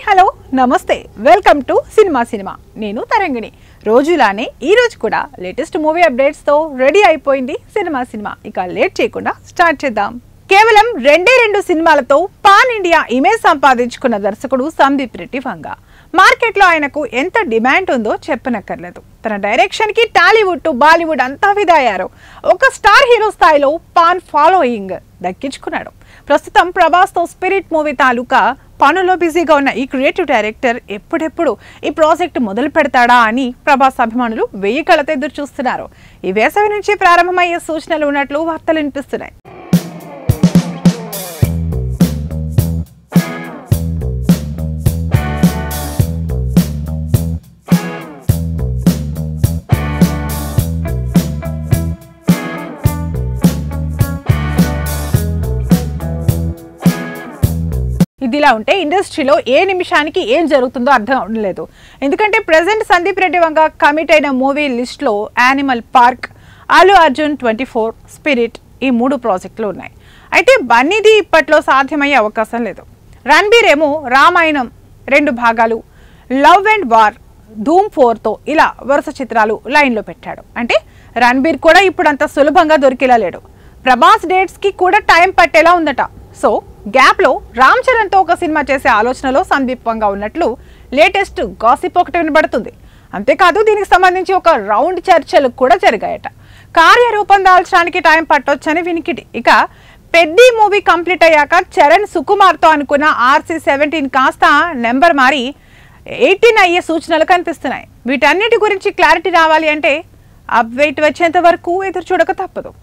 hello నమస్తే welcome to cinema నేను తరంగిణి రోజులానే ఈ రోజు కూడా లేటెస్ట్ మూవీ అప్డేట్స్ తో రెడీ అయిపోయింది సినిమా ఇక లేట్ చేయకుండా స్టార్ట్ చేద్దాం కేవలం రెండు సినిమాలతో పాన్ ఇండియా ఇమేజ్ సంపాదించుకున్న దర్శకుడు సందీప్ రెడ్డి వంగ మార్కెట్ లో ఆయనకు ఎంత డిమాండ్ ఉందో చెప్పనక్కర్లేదు తన డైరెక్షన్ కి టాలీవుడ్ టు బాలీవుడ్ అంతా విదాయారు ఒక స్టార్ హీరో స్థాయిలో పాన్ ఫాలోయింగ్ దక్కించుకున్నాడు ప్రస్తుతం ప్రభాస్ తో స్పిరిట్ మూవీ తాలూకా పనులో బిజీగా ఉన్న ఈ క్రియేటివ్ డైరెక్టర్ ఎప్పుడెప్పుడు ఈ ప్రాజెక్ట్ మొదలు పెడతాడా అని ప్రభాస్ అభిమానులు వెయ్యి కళ్ళతో ఎదురు చూస్తున్నారు ఈ వేసవి నుంచి ప్రారంభమయ్యే సూచనలు ఉన్నట్లు వార్తలు వినిపిస్తున్నాయి ఇదిలా ఉంటే ఇండస్ట్రీలో ఏ నిమిషానికి ఏం జరుగుతుందో అర్థం అవలేదు ఎందుకంటే ప్రెజెంట్ సందీప్ రెడ్డి వంగ కమిట్ అయిన మూవీ లిస్ట్ లో animal park Allu Arjun 24 spirit ఈ 3 ప్రాజెక్టులు ఉన్నాయి అయితే బన్నీది ఇప్పట్లో సాధ్యమయ్యే అవకాశం లేదు రణబీర్ ఏమో రామాయణం 2 భాగాలు లవ్ అండ్ వార్ ధూమ్ 4 తో ఇలా వరుస చిత్రాలు లైన్ లో పెట్టాడు అంటే రణబీర్ కూడా ఇప్పుడు అంత సులభంగా దొరికేలా లేడు ప్రభాస్ డేట్స్ కి కూడా టైం పట్టేలా ఉందట సో గ్యాప్ లో రామ్ చరణ్ తో ఒక సినిమా చేసే ఆలోచనలో సందీప్ వంగ ఉన్నట్లు లేటెస్ట్ గాసిప్ ఒకటి వినబడుతుంది అంతేకాదు దీనికి సంబంధించి ఒక రౌండ్ చర్చలు కూడా జరిగాయట కార్యరూపం దాల్చడానికి టైం పట్టొచ్చని వినికిడి ఇక పెద్ది మూవీ కంప్లీట్ అయ్యాక చరణ్ సుకుమార్ తో అనుకున్న RC-17 కాస్త నెంబర్ మారి 18 అయ్యే సూచనలు కనిపిస్తున్నాయి వీటన్నిటి గురించి క్లారిటీ రావాలి అంటే అప్డేట్ వచ్చేంత వరకు ఎదురు చూడక తప్పదు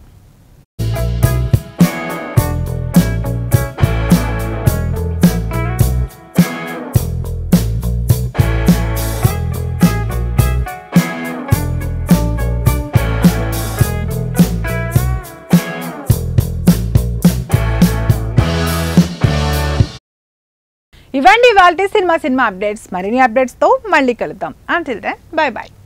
ఇవండి వాల్టీ సినిమా అప్డేట్స్ మరిన్ని అప్డేట్స్ తో మళ్ళీ కలుద్దాం అంటిల్ దెన్ బై